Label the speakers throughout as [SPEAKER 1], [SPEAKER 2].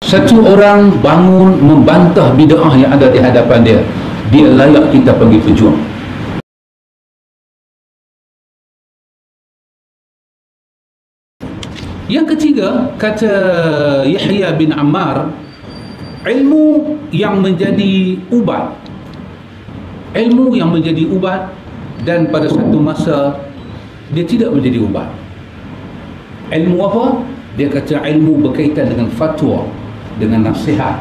[SPEAKER 1] Satu orang bangun membantah bid'ah yang ada di hadapan dia, dia layak kita panggil pejuang. Yang ketiga, kata Yahya bin Ammar, ilmu yang menjadi ubat, ilmu yang menjadi ubat, dan pada satu masa dia tidak menjadi ubat. Ilmu apa? Dia kata ilmu berkaitan dengan fatwa, dengan nasihat.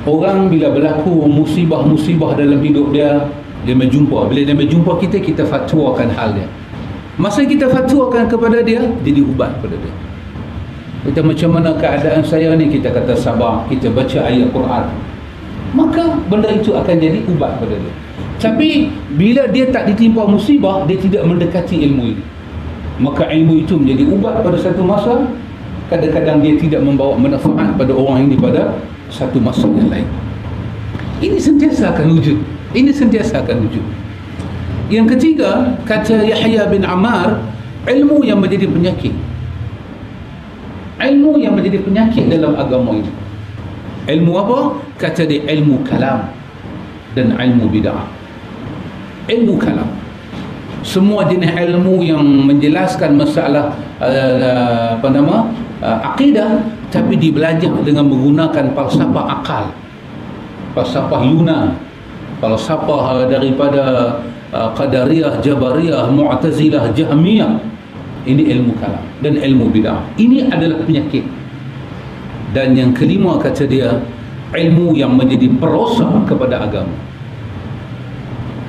[SPEAKER 1] Orang bila berlaku musibah-musibah dalam hidup dia, dia berjumpa. Bila dia berjumpa kita, kita fatwakan hal dia. Masa kita fatwakan kepada dia, jadi ubat kepada dia. Kita macam mana keadaan saya ni, kita kata sabar, kita baca ayat Quran, maka benda itu akan jadi ubat kepada dia. Tapi bila dia tak ditimpa musibah, dia tidak mendekati ilmu ini, maka ilmu itu menjadi ubat pada satu masa. Kadang-kadang dia tidak membawa manfaat pada orang ini pada satu masa yang lain. Ini sentiasa akan wujud. Ini sentiasa akan wujud. Yang ketiga, kata Yahya bin Ammar, ilmu yang menjadi penyakit. Ilmu yang menjadi penyakit dalam agama ini. Ilmu apa? Kata dia ilmu kalam dan ilmu bid'ah. Ilmu kalam, semua jenis ilmu yang menjelaskan masalah akidah, tapi dibelajar dengan menggunakan falsafah akal, falsafah Yunan, falsafah daripada Qadariyah, Jabariyah, Mu'tazilah, Jahmiyah. Ini ilmu kalam dan ilmu bid'ah. Ini adalah penyakit. Dan yang kelima, kata dia, ilmu yang menjadi perosak kepada agama.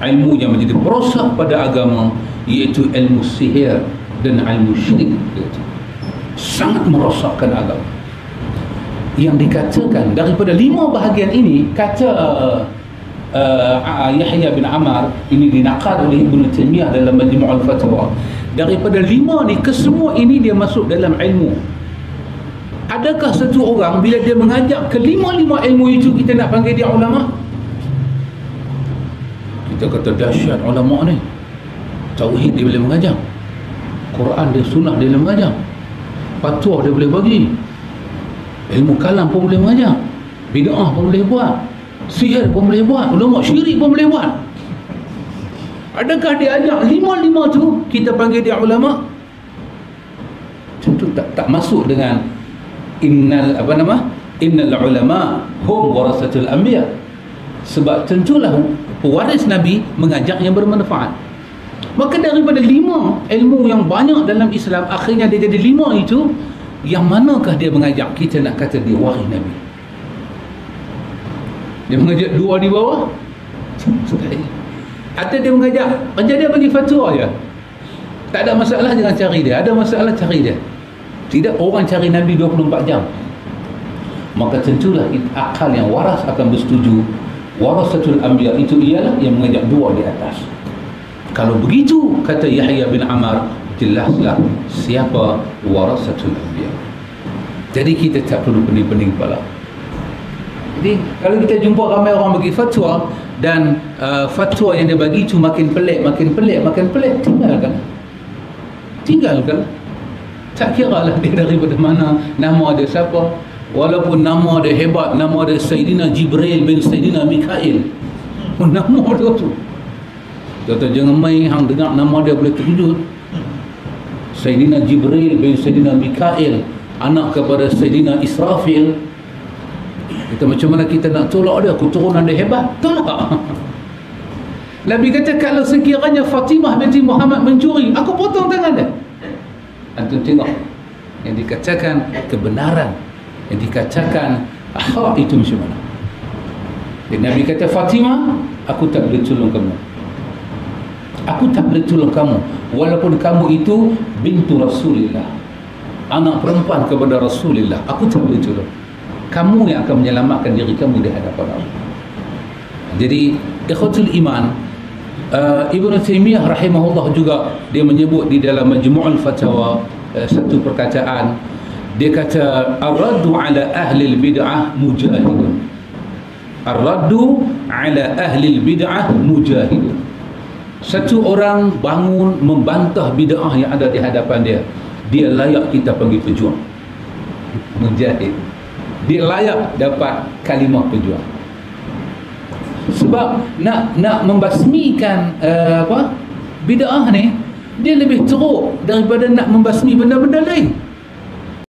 [SPEAKER 1] Ilmu yang menjadi perosak pada agama, iaitu ilmu sihir dan ilmu syirik. Sangat merosakkan agama. Yang dikatakan daripada 5 bahagian ini, kata Yahya bin Ammar, ini dinaqal oleh Ibn Taymiyah dalam Majmu' al-Fatwa, daripada 5 ni, kesemua ini dia masuk dalam ilmu. Adakah satu orang bila dia mengajak ke 5 ilmu itu, kita nak panggil dia ulama? Kita kata dahsyat ulama ni, tauhid dia boleh mengajar, Quran dia, sunnah dia boleh mengajar, fatwa dia boleh bagi, ilmu kalam pun boleh mengajar, bid'ah pun boleh buat, sihir pun boleh buat, ulama syirik pun boleh buat. Adakah dia ajak 5 tu kita panggil dia ulama? Tentu tak masuk dengan innal ulama hum warasatul anbiya. Sebab tentulah pewaris Nabi mengajak yang bermanfaat. Maka daripada 5 ilmu yang banyak dalam Islam, akhirnya dia jadi 5 itu, yang manakah dia mengajak? Kita nak kata dia waris Nabi. Dia mengajak 2 di bawah? Atau dia mengajak, macam dia bagi fatwa je, tak ada masalah, jangan cari dia. Ada masalah, cari dia. Tidak, orang cari Nabi 24 jam. Maka tentulah akal yang waras akan bersetuju. Warasatul anbiya itu ialah yang mengajak 2 di atas. Kalau begitu, kata Yahya bin Ammar, jelaslah siapa warasatul anbiya. Jadi kita tak perlu pening-pening kepala. Jadi kalau kita jumpa ramai orang bagi fatwa, dan fatwa yang dia bagi itu makin pelik, tinggalkan. Tak kira lah dia daripada mana, nama dia siapa. Walaupun nama dia hebat, nama dia Sayyidina Jibril bin Sayyidina Mikail, nama dia tu, kata jangan main, hang dengar nama dia boleh terkejut. Sayyidina Jibril bin Sayyidina Mikail, anak kepada Sayyidina Israfil. Kita macam mana kita nak tolak dia? Keturunan dia hebat, tolak. Nabi kata, kalau sekiranya Fatimah binti Muhammad mencuri, aku potong tangan dia. Antum tengok yang dikatakan kebenaran, yang dikatakan hak itu macam mana. Dan Nabi kata, Fatimah, aku tak boleh tolong kamu, aku tak boleh tolong kamu, walaupun kamu itu bintu Rasulillah, anak perempuan kepada Rasulillah, aku tak boleh tolong. Kamu yang akan menyelamatkan diri kamu di hadapan Allah. Jadi ikhwatul iman, Ibn Taymiyah rahimahullah juga dia menyebut di dalam Majmu' al-Fatawa satu perkataan. Dia kata, ar-raddu ala ahli al-bid'ah mujahidun. Ar-raddu ala ahli al-bid'ah mujahidun. Satu orang bangun membantah bid'ah yang ada di hadapan dia, dia layak kita panggil pejuang. Mujahid. Dia layak dapat kalimah pejuang. Sebab nak membasmikan bid'ah ni, dia lebih teruk daripada nak membasmi benda-benda lain.